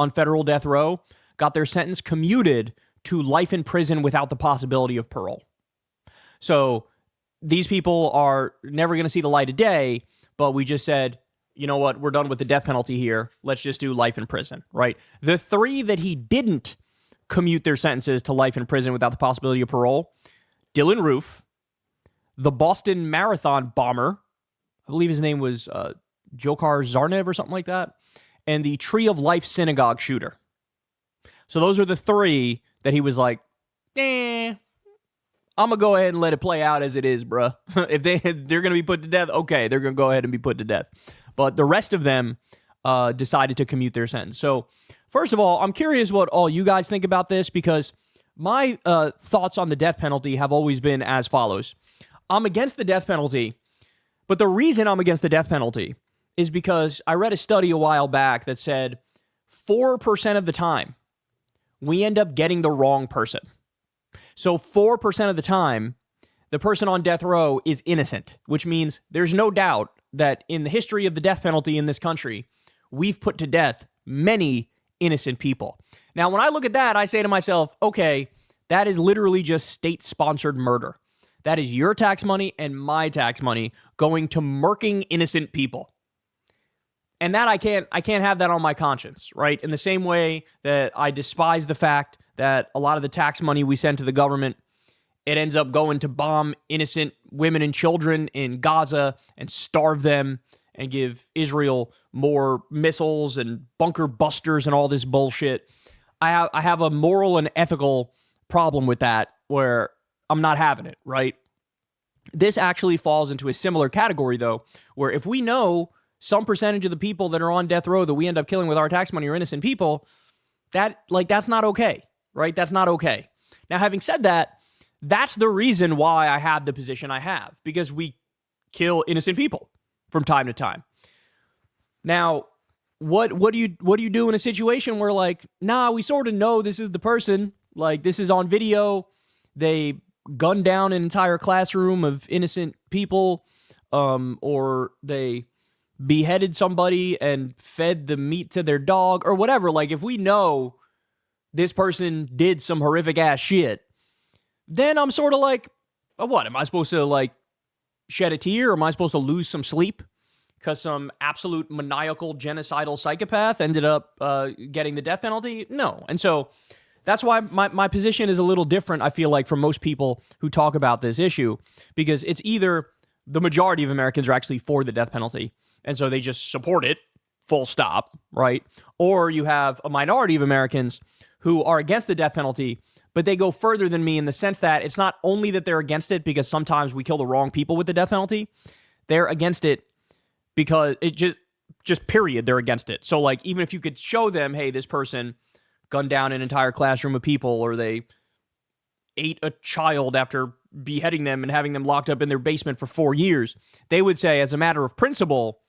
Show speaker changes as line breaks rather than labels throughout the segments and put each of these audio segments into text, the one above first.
on federal death row got their sentence commuted to life in prison without the possibility of parole. So these people are never going to see the light of day, but we just said, you know what, we're done with the death penalty here. Let's just do life in prison, right? The 3 that he didn't commute their sentences to life in prison without the possibility of parole: Dylan Roof, the Boston Marathon bomber, I believe his name was Dzhokhar Zarnev or something like that, and the Tree of Life synagogue shooter. So those are the 3 that he was like, I'm going to go ahead and let it play out as it is, bruh. If they're going to be put to death, okay, they're going to go ahead and be put to death. But the rest of them decided to commute their sentence. So first of all, I'm curious what all you guys think about this, because my thoughts on the death penalty have always been as follows. I'm against the death penalty, but the reason I'm against the death penalty is because I read a study a while back that said 4% of the time we end up getting the wrong person. So 4% of the time, the person on death row is innocent, which means there's no doubt that in the history of the death penalty in this country, we've put to death many innocent people. Now, when I look at that, I say to myself, okay, that is literally just state-sponsored murder. That is your tax money and my tax money going to murking innocent people. And that I can't have that on my conscience, right? In the same way that I despise the fact that a lot of the tax money we send to the government, it ends up going to bomb innocent women and children in Gaza and starve them and give Israel more missiles and bunker busters and all this bullshit. I have a moral and ethical problem with that where I'm not having it, right? This actually falls into a similar category, though, where if we know some percentage of the people that are on death row that we end up killing with our tax money are innocent people, that's not okay, right? That's not okay. Now, having said that, that's the reason why I have the position I have, because we kill innocent people from time to time. Now, what do you do in a situation where, like, nah, we sort of know this is the person, like, this is on video, they gunned down an entire classroom of innocent people, or they beheaded somebody and fed the meat to their dog or whatever. Like, if we know this person did some horrific ass shit, then I'm sort of like, oh, what? Am I supposed to, like, shed a tear? Or am I supposed to lose some sleep because some absolute maniacal genocidal psychopath ended up getting the death penalty? No. And so that's why my position is a little different, I feel like, from most people who talk about this issue, because it's either the majority of Americans are actually for the death penalty, and so they just support it, full stop, right? Or you have a minority of Americans who are against the death penalty, but they go further than me in the sense that it's not only that they're against it because sometimes we kill the wrong people with the death penalty. They're against it because it just period, they're against it. So, like, even if you could show them, hey, this person gunned down an entire classroom of people, or they ate a child after beheading them and having them locked up in their basement for 4 years, they would say, as a matter of principle,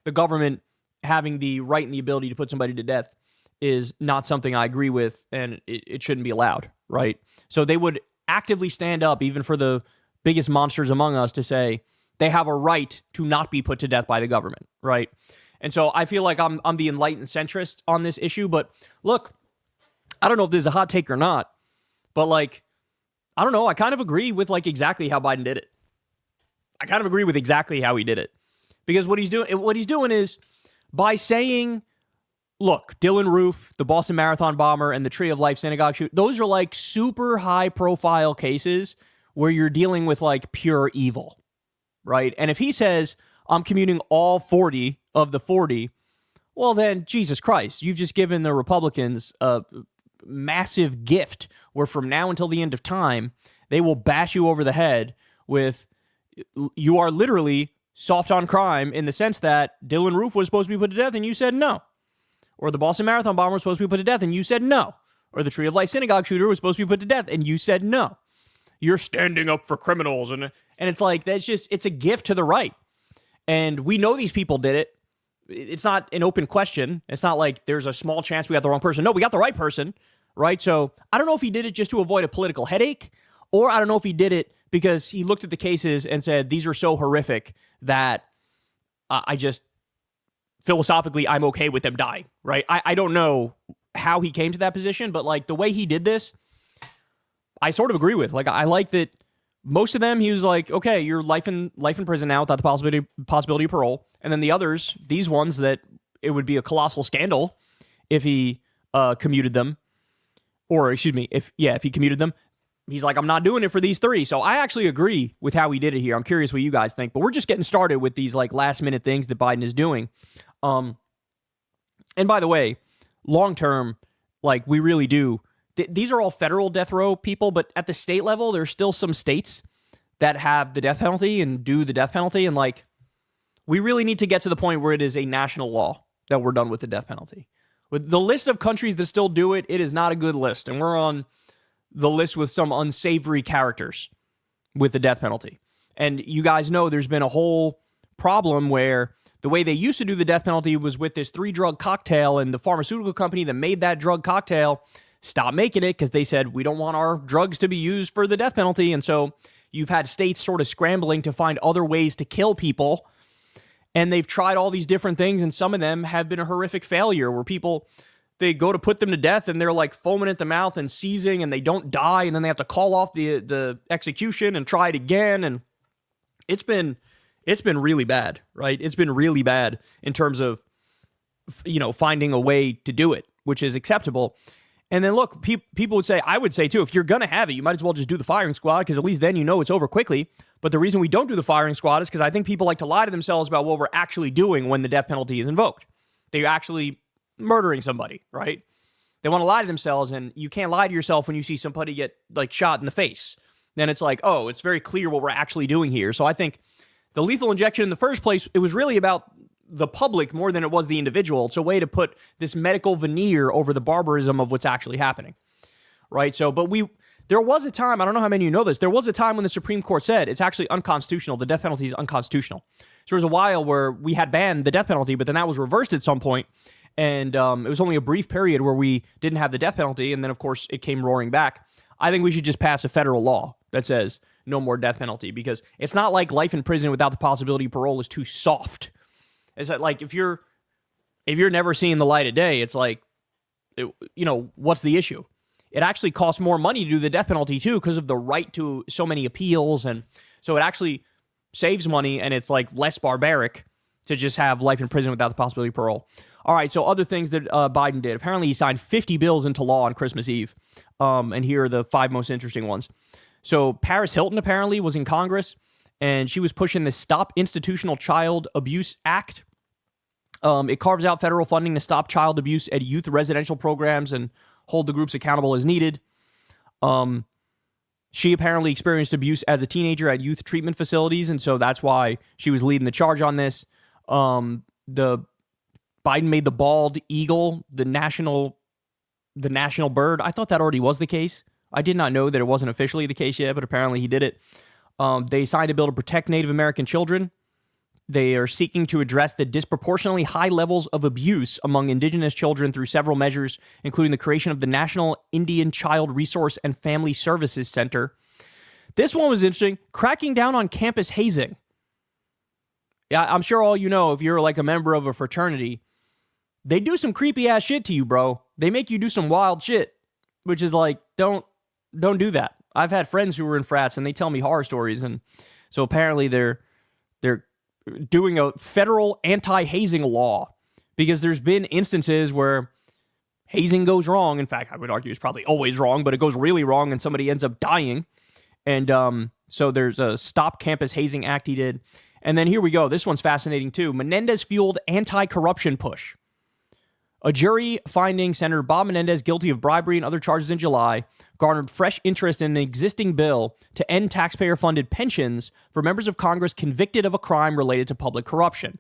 the government having the right and the ability to put somebody to death is not something I agree with, and it shouldn't be allowed, right? So they would actively stand up, even for the biggest monsters among us, to say they have a right to not be put to death by the government, right? And so I feel like I'm the enlightened centrist on this issue, but look, I don't know if this is a hot take or not, but, like, I don't know, I kind of agree with, like, exactly how Biden did it. I kind of agree with exactly how he did it. Because what he's doing is, by saying, look, Dylan Roof, the Boston Marathon bomber, and the Tree of Life synagogue shoot, those are, like, super high-profile cases where you're dealing with, like, pure evil, right? And if he says, I'm commuting all 40 of the 40, well then, Jesus Christ, you've just given the Republicans a massive gift where from now until the end of time, they will bash you over the head with, you are literally soft on crime in the sense that Dylan Roof was supposed to be put to death and you said no. Or the Boston Marathon bomber was supposed to be put to death and you said no. Or the Tree of Life synagogue shooter was supposed to be put to death and you said no. You're standing up for criminals. And it's like, it's a gift to the right. And we know these people did it. It's not an open question. It's not like there's a small chance we got the wrong person. No, we got the right person, right? So I don't know if he did it just to avoid a political headache, or I don't know if he did it because he looked at the cases and said, these are so horrific that I just, philosophically, I'm okay with them dying, right? I don't know how he came to that position, but like the way he did this, I sort of agree with. Like, I like that most of them, he was like, okay, you're life in prison now without the possibility of parole. And then the others, these ones that it would be a colossal scandal if he commuted them, or excuse me, if he commuted them. He's like, I'm not doing it for these three. So I actually agree with how he did it here. I'm curious what you guys think, but we're just getting started with these like last minute things that Biden is doing. And by the way, long term, like we really do. These are all federal death row people, but at the state level, there's still some states that have the death penalty and do the death penalty. And like, we really need to get to the point where it is a national law that we're done with the death penalty. With the list of countries that still do it, it is not a good list. And we're on the list with some unsavory characters with the death penalty. And you guys know there's been a whole problem where the way they used to do the death penalty was with this 3-drug cocktail, and the pharmaceutical company that made that drug cocktail stopped making it because they said, we don't want our drugs to be used for the death penalty. And so you've had states sort of scrambling to find other ways to kill people. And they've tried all these different things, and some of them have been a horrific failure where people, they go to put them to death and they're like foaming at the mouth and seizing and they don't die, and then they have to call off the execution and try it again. And it's been really bad, right? It's been really bad in terms of, finding a way to do it, which is acceptable. And then look, people would say, I would say too, if you're going to have it, you might as well just do the firing squad, because at least then it's over quickly. But the reason we don't do the firing squad is because I think people like to lie to themselves about what we're actually doing when the death penalty is invoked. They're actually murdering somebody, right? They want to lie to themselves, and you can't lie to yourself when you see somebody get like shot in the face. Then it's like, oh, it's very clear what we're actually doing here. So I think the lethal injection in the first place, it was really about the public more than it was the individual. It's a way to put this medical veneer over the barbarism of what's actually happening, right? So, but there was a time, I don't know how many of you know this, there was a time when the Supreme Court said it's actually unconstitutional. The death penalty is unconstitutional. So there was a while where we had banned the death penalty, but then that was reversed at some point. And it was only a brief period where we didn't have the death penalty. And then, of course, it came roaring back. I think we should just pass a federal law that says no more death penalty, because it's not like life in prison without the possibility of parole is too soft. It's like if you're never seeing the light of day, it's like, what's the issue? It actually costs more money to do the death penalty too, because of the right to so many appeals. And so it actually saves money, and it's like less barbaric to just have life in prison without the possibility of parole. All right, so other things that Biden did. Apparently he signed 50 bills into law on Christmas Eve. And here are the 5 most interesting ones. So Paris Hilton apparently was in Congress, and she was pushing the Stop Institutional Child Abuse Act. It carves out federal funding to stop child abuse at youth residential programs and hold the groups accountable as needed. She apparently experienced abuse as a teenager at youth treatment facilities, and so that's why she was leading the charge on this. The Biden made the bald eagle the national bird. I thought that already was the case. I did not know that it wasn't officially the case yet, but apparently he did it. They signed a bill to protect Native American children. They are seeking to address the disproportionately high levels of abuse among indigenous children through several measures, including the creation of the National Indian Child Resource and Family Services Center. This one was interesting. Cracking down on campus hazing. Yeah, I'm sure all you know, if you're like a member of a fraternity, they do some creepy ass shit to you, bro. They make you do some wild shit, which is like, don't do that. I've had friends who were in frats and they tell me horror stories. And so apparently they're doing a federal anti-hazing law, because there's been instances where hazing goes wrong. In fact, I would argue it's probably always wrong, but it goes really wrong and somebody ends up dying. And so there's a Stop Campus Hazing Act he did. And then here we go. This one's fascinating too. Menendez-fueled anti-corruption push. A jury finding Senator Bob Menendez guilty of bribery and other charges in July garnered fresh interest in an existing bill to end taxpayer-funded pensions for members of Congress convicted of a crime related to public corruption.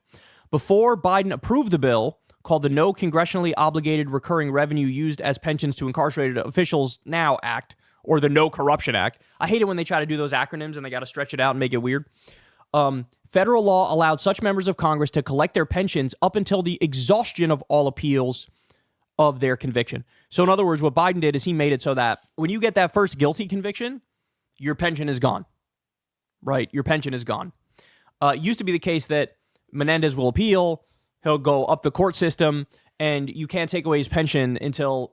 Before Biden approved the bill, called the No Congressionally Obligated Recurring Revenue Used as Pensions to Incarcerated Officials Now Act, or the No Corruption Act. I hate it when they try to do those acronyms and they got to stretch it out and make it weird. Federal law allowed such members of Congress to collect their pensions up until the exhaustion of all appeals of their conviction. So in other words, what Biden did is he made it so that when you get that first guilty conviction, your pension is gone, right? Your pension is gone. It used to be the case that Menendez will appeal, he'll go up the court system, and you can't take away his pension until